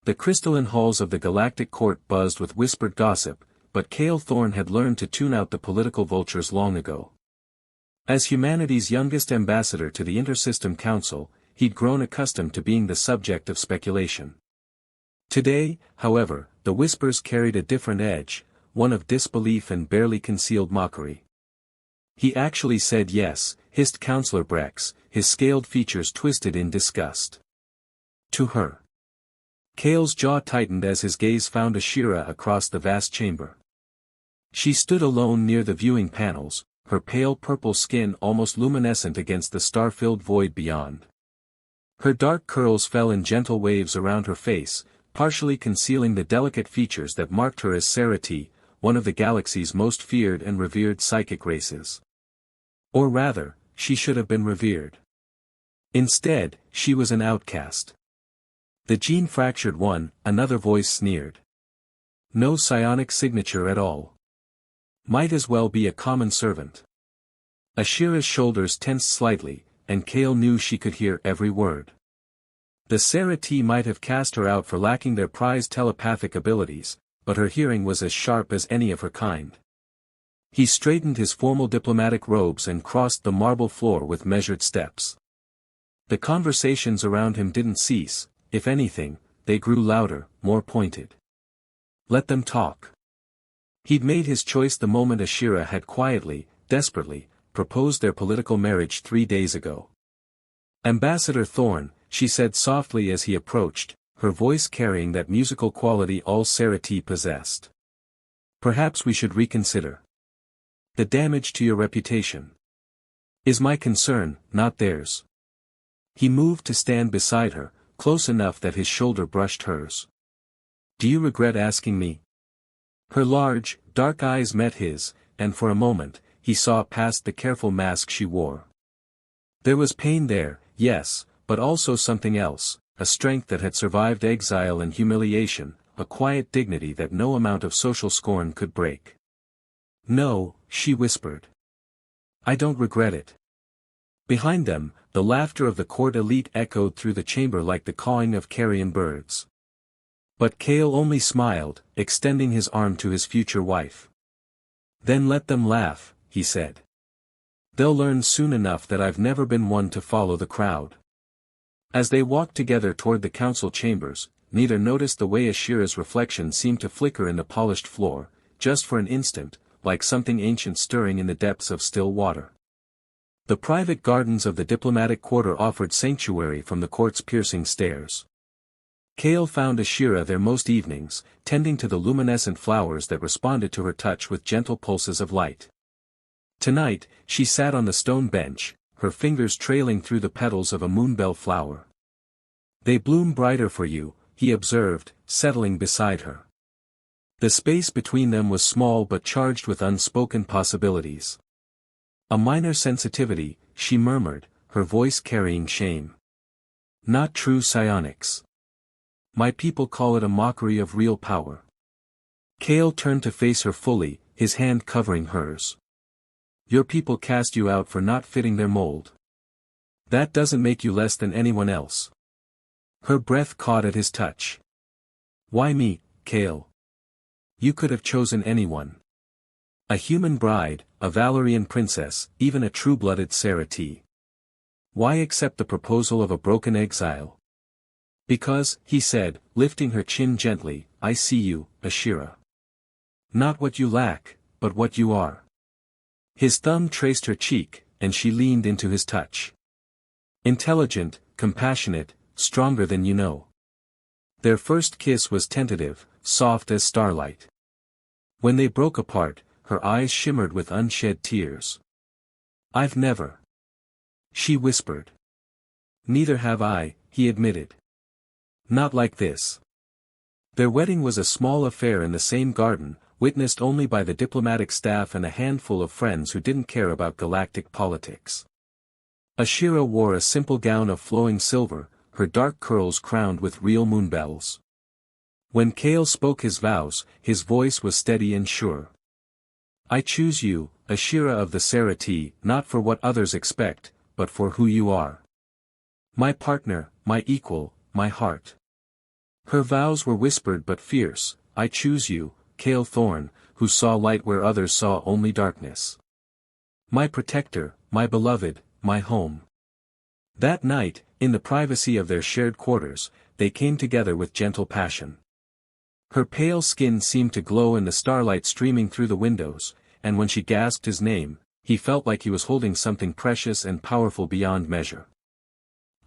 The crystalline halls of the Galactic Court buzzed with whispered gossip, but Cale Thorne had learned to tune out the political vultures long ago. As humanity's youngest ambassador to the Intersystem Council, he'd grown accustomed to being the subject of speculation. Today, however, the whispers carried a different edge, one of disbelief and barely concealed mockery. "He actually said yes," hissed Counselor Brex, his scaled features twisted in disgust. To her. Cale's jaw tightened as his gaze found Ashira across the vast chamber. She stood alone near the viewing panels, her pale purple skin almost luminescent against the star-filled void beyond. Her dark curls fell in gentle waves around her face, partially concealing the delicate features that marked her as Sarati, one of the galaxy's most feared and revered psychic races. Or rather, she should have been revered. Instead, she was an outcast. The gene-fractured one, another voice sneered. No psionic signature at all. Might as well be a common servant. Ashira's shoulders tensed slightly, and Cale knew she could hear every word. The Sarati might have cast her out for lacking their prized telepathic abilities, but her hearing was as sharp as any of her kind. He straightened his formal diplomatic robes and crossed the marble floor with measured steps. The conversations around him didn't cease, if anything, they grew louder, more pointed. Let them talk. He'd made his choice the moment Ashira had quietly, desperately, proposed their political marriage 3 days ago. "Ambassador Thorne," she said softly as he approached, her voice carrying that musical quality all Sarati possessed. "Perhaps we should reconsider. The damage to your reputation is my concern, not theirs." He moved to stand beside her, close enough that his shoulder brushed hers. "Do you regret asking me?" Her large, dark eyes met his, and for a moment, he saw past the careful mask she wore. There was pain there, yes, but also something else, a strength that had survived exile and humiliation, a quiet dignity that no amount of social scorn could break. "No," she whispered. "I don't regret it." Behind them, the laughter of the court elite echoed through the chamber like the cawing of carrion birds. But Cale only smiled, extending his arm to his future wife. "Then let them laugh," he said. "They'll learn soon enough that I've never been one to follow the crowd." As they walked together toward the council chambers, neither noticed the way Ashira's reflection seemed to flicker in the polished floor, just for an instant, like something ancient stirring in the depths of still water. The private gardens of the diplomatic quarter offered sanctuary from the court's piercing stares. Cale found Ashira there most evenings, tending to the luminescent flowers that responded to her touch with gentle pulses of light. Tonight, she sat on the stone bench, her fingers trailing through the petals of a moonbell flower. "They bloom brighter for you," he observed, settling beside her. The space between them was small but charged with unspoken possibilities. "A minor sensitivity," she murmured, her voice carrying shame. "Not true psionics. My people call it a mockery of real power." Cale turned to face her fully, his hand covering hers. "Your people cast you out for not fitting their mold. That doesn't make you less than anyone else." Her breath caught at his touch. "Why me, Cale? You could have chosen anyone. A human bride, a Valerian princess, even a true-blooded Sarati. Why accept the proposal of a broken exile?" "Because," he said, lifting her chin gently, "I see you, Ashira. Not what you lack, but what you are." His thumb traced her cheek, and she leaned into his touch. "Intelligent, compassionate, stronger than you know." Their first kiss was tentative, soft as starlight. When they broke apart, her eyes shimmered with unshed tears. "I've never." She whispered. "Neither have I," he admitted. "Not like this." Their wedding was a small affair in the same garden, witnessed only by the diplomatic staff and a handful of friends who didn't care about galactic politics. Ashira wore a simple gown of flowing silver, her dark curls crowned with real moonbells. When Cale spoke his vows, his voice was steady and sure. "I choose you, Ashira of the Sarati, not for what others expect, but for who you are. My partner, my equal, my heart." Her vows were whispered but fierce. I choose you, Kale Thorn, who saw light where others saw only darkness. My protector, my beloved, my home. That night, in the privacy of their shared quarters, they came together with gentle passion. Her pale skin seemed to glow in the starlight streaming through the windows, and when she gasped his name, he felt like he was holding something precious and powerful beyond measure.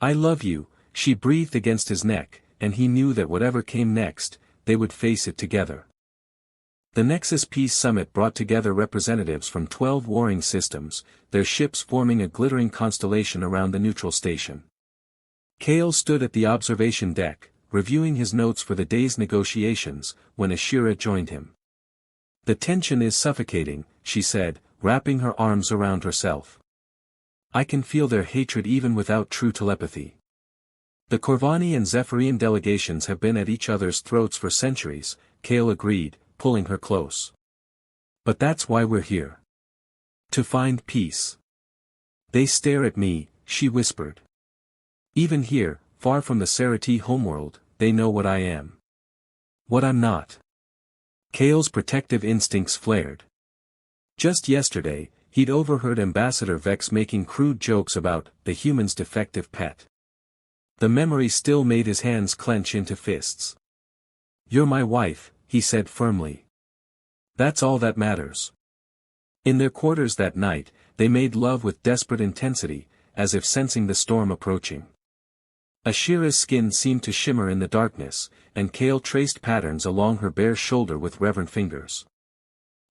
I love you, she breathed against his neck, and he knew that whatever came next, they would face it together. The Nexus Peace Summit brought together representatives from 12 warring systems, their ships forming a glittering constellation around the neutral station. Kale stood at the observation deck, reviewing his notes for the day's negotiations, when Ashira joined him. The tension is suffocating, she said, wrapping her arms around herself. I can feel their hatred even without true telepathy. The Corvani and Zephyrian delegations have been at each other's throats for centuries, Kale agreed, pulling her close. But that's why we're here. To find peace. They stare at me, she whispered. Even here, far from the Serati homeworld, they know what I am. What I'm not. Kale's protective instincts flared. Just yesterday, he'd overheard Ambassador Vex making crude jokes about the human's defective pet. The memory still made his hands clench into fists. You're my wife, he said firmly. That's all that matters. In their quarters that night, they made love with desperate intensity, as if sensing the storm approaching. Ashira's skin seemed to shimmer in the darkness, and Kale traced patterns along her bare shoulder with reverent fingers.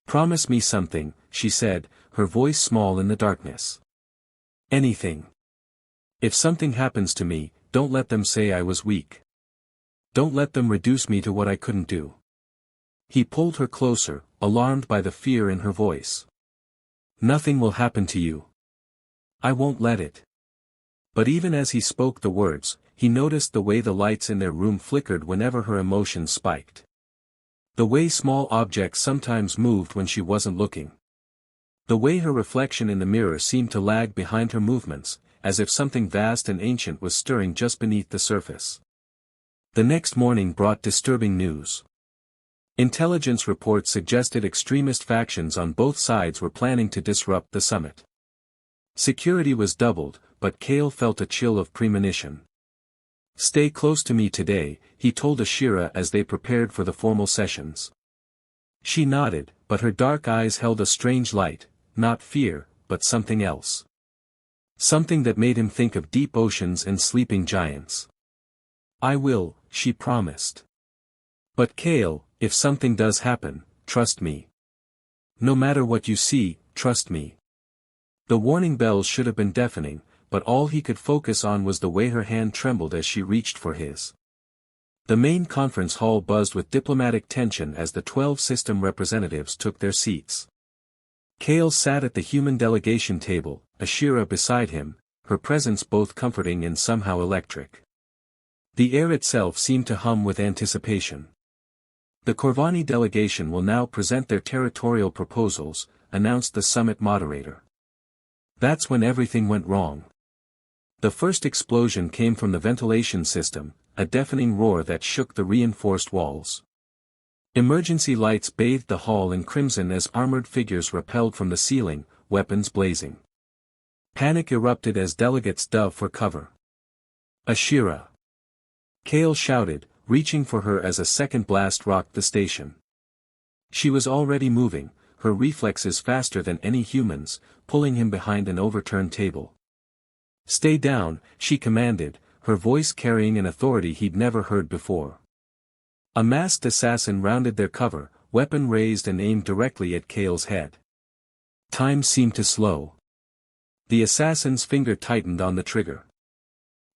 Promise me something, she said, her voice small in the darkness. Anything. If something happens to me, don't let them say I was weak. Don't let them reduce me to what I couldn't do. He pulled her closer, alarmed by the fear in her voice. Nothing will happen to you. I won't let it. But even as he spoke the words, he noticed the way the lights in their room flickered whenever her emotions spiked. The way small objects sometimes moved when she wasn't looking. The way her reflection in the mirror seemed to lag behind her movements, as if something vast and ancient was stirring just beneath the surface. The next morning brought disturbing news. Intelligence reports suggested extremist factions on both sides were planning to disrupt the summit. Security was doubled, but Kale felt a chill of premonition. Stay close to me today, he told Ashira as they prepared for the formal sessions. She nodded, but her dark eyes held a strange light, not fear, but something else. Something that made him think of deep oceans and sleeping giants. I will, she promised. But Kale, if something does happen, trust me. No matter what you see, trust me. The warning bells should have been deafening, but all he could focus on was the way her hand trembled as she reached for his. The main conference hall buzzed with diplomatic tension as the 12 system representatives took their seats. Kale sat at the human delegation table, Ashira beside him, her presence both comforting and somehow electric. The air itself seemed to hum with anticipation. The Corvani delegation will now present their territorial proposals, announced the summit moderator. That's when everything went wrong. The first explosion came from the ventilation system, a deafening roar that shook the reinforced walls. Emergency lights bathed the hall in crimson as armored figures rappelled from the ceiling, weapons blazing. Panic erupted as delegates dove for cover. Ashira! Kale shouted, reaching for her as a second blast rocked the station. She was already moving, her reflexes faster than any human's, pulling him behind an overturned table. Stay down, she commanded, her voice carrying an authority he'd never heard before. A masked assassin rounded their cover, weapon raised and aimed directly at Kale's head. Time seemed to slow. The assassin's finger tightened on the trigger.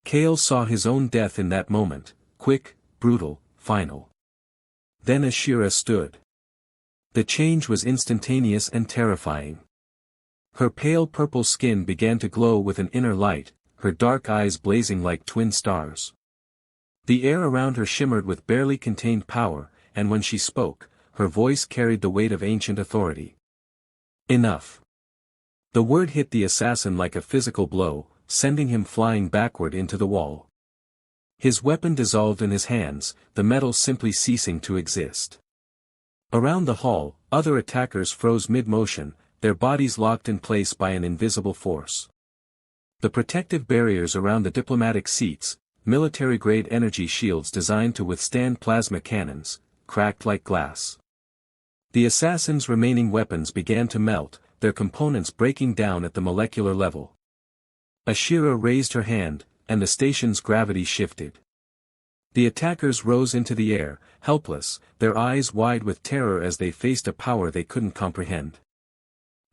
Kale saw his own death in that moment, quick, brutal, final. Then Ashira stood. The change was instantaneous and terrifying. Her pale purple skin began to glow with an inner light, her dark eyes blazing like twin stars. The air around her shimmered with barely contained power, and when she spoke, her voice carried the weight of ancient authority. Enough. The word hit the assassin like a physical blow, sending him flying backward into the wall. His weapon dissolved in his hands, the metal simply ceasing to exist. Around the hall, other attackers froze mid-motion, their bodies locked in place by an invisible force. The protective barriers around the diplomatic seats, military-grade energy shields designed to withstand plasma cannons, cracked like glass. The assassins' remaining weapons began to melt, their components breaking down at the molecular level. Ashira raised her hand, and the station's gravity shifted. The attackers rose into the air, helpless, their eyes wide with terror as they faced a power they couldn't comprehend.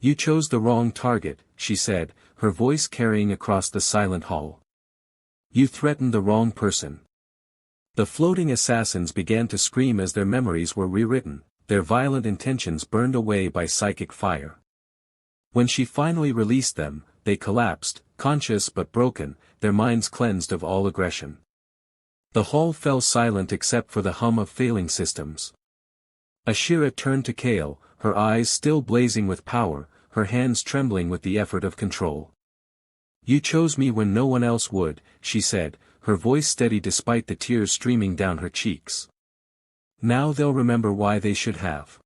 "You chose the wrong target," she said, her voice carrying across the silent hall. "You threatened the wrong person." The floating assassins began to scream as their memories were rewritten, their violent intentions burned away by psychic fire. When she finally released them, they collapsed, conscious but broken, their minds cleansed of all aggression. The hall fell silent except for the hum of failing systems. Ashira turned to Kale, her eyes still blazing with power, her hands trembling with the effort of control. "You chose me when no one else would," she said, her voice steady despite the tears streaming down her cheeks. "Now they'll remember why they should have."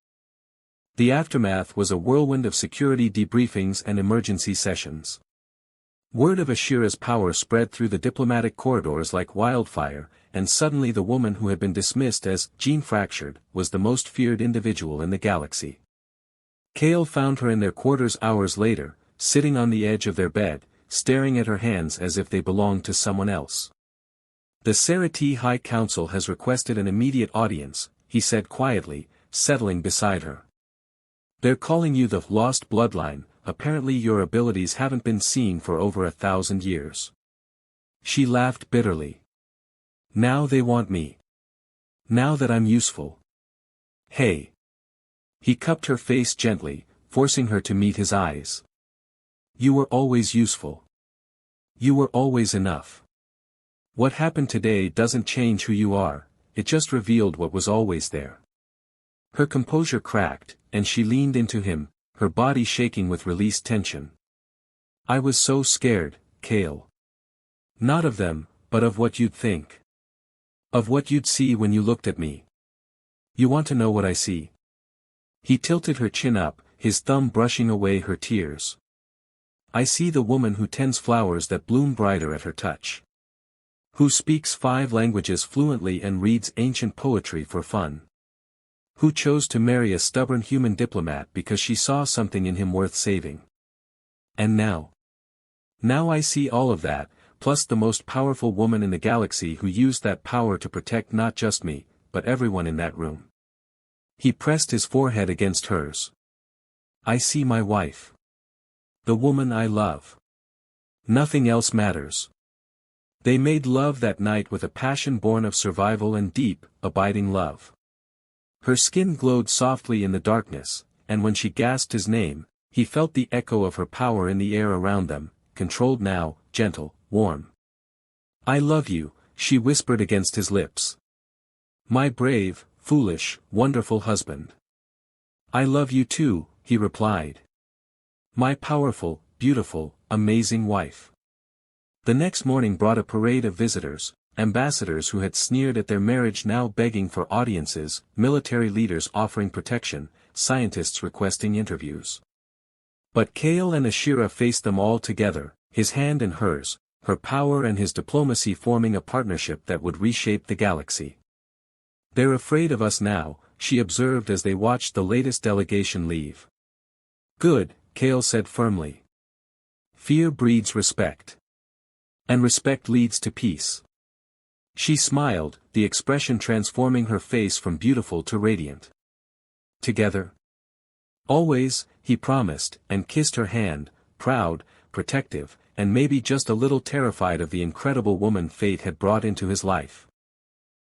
The aftermath was a whirlwind of security debriefings and emergency sessions. Word of Ashira's power spread through the diplomatic corridors like wildfire, and suddenly the woman who had been dismissed as gene-fractured was the most feared individual in the galaxy. Kale found her in their quarters hours later, sitting on the edge of their bed, staring at her hands as if they belonged to someone else. "The Serati High Council has requested an immediate audience," he said quietly, settling beside her. "They're calling you the Lost Bloodline. Apparently your abilities haven't been seen for over 1,000 years." She laughed bitterly. "Now they want me. Now that I'm useful." "Hey." He cupped her face gently, forcing her to meet his eyes. "You were always useful. You were always enough. What happened today doesn't change who you are, it just revealed what was always there." Her composure cracked, and she leaned into him, her body shaking with released tension. "I was so scared, Kale. Not of them, but of what you'd think. Of what you'd see when you looked at me. You want to know what I see?" He tilted her chin up, his thumb brushing away her tears. "I see the woman who tends flowers that bloom brighter at her touch. Who speaks 5 languages fluently and reads ancient poetry for fun. Who chose to marry a stubborn human diplomat because she saw something in him worth saving. And now? Now I see all of that, plus the most powerful woman in the galaxy who used that power to protect not just me, but everyone in that room." He pressed his forehead against hers. "I see my wife. The woman I love. Nothing else matters." They made love that night with a passion born of survival and deep, abiding love. Her skin glowed softly in the darkness, and when she gasped his name, he felt the echo of her power in the air around them, controlled now, gentle, warm. "I love you," she whispered against his lips. "My brave, foolish, wonderful husband." "I love you too," he replied. "My powerful, beautiful, amazing wife." The next morning brought a parade of visitors, ambassadors who had sneered at their marriage now begging for audiences, military leaders offering protection, scientists requesting interviews. But Kale and Ashira faced them all together, his hand in hers, her power and his diplomacy forming a partnership that would reshape the galaxy. "They're afraid of us now," she observed as they watched the latest delegation leave. "Good," Kale said firmly. "Fear breeds respect. And respect leads to peace." She smiled, the expression transforming her face from beautiful to radiant. "Together? Always," he promised, and kissed her hand, proud, protective, and maybe just a little terrified of the incredible woman fate had brought into his life.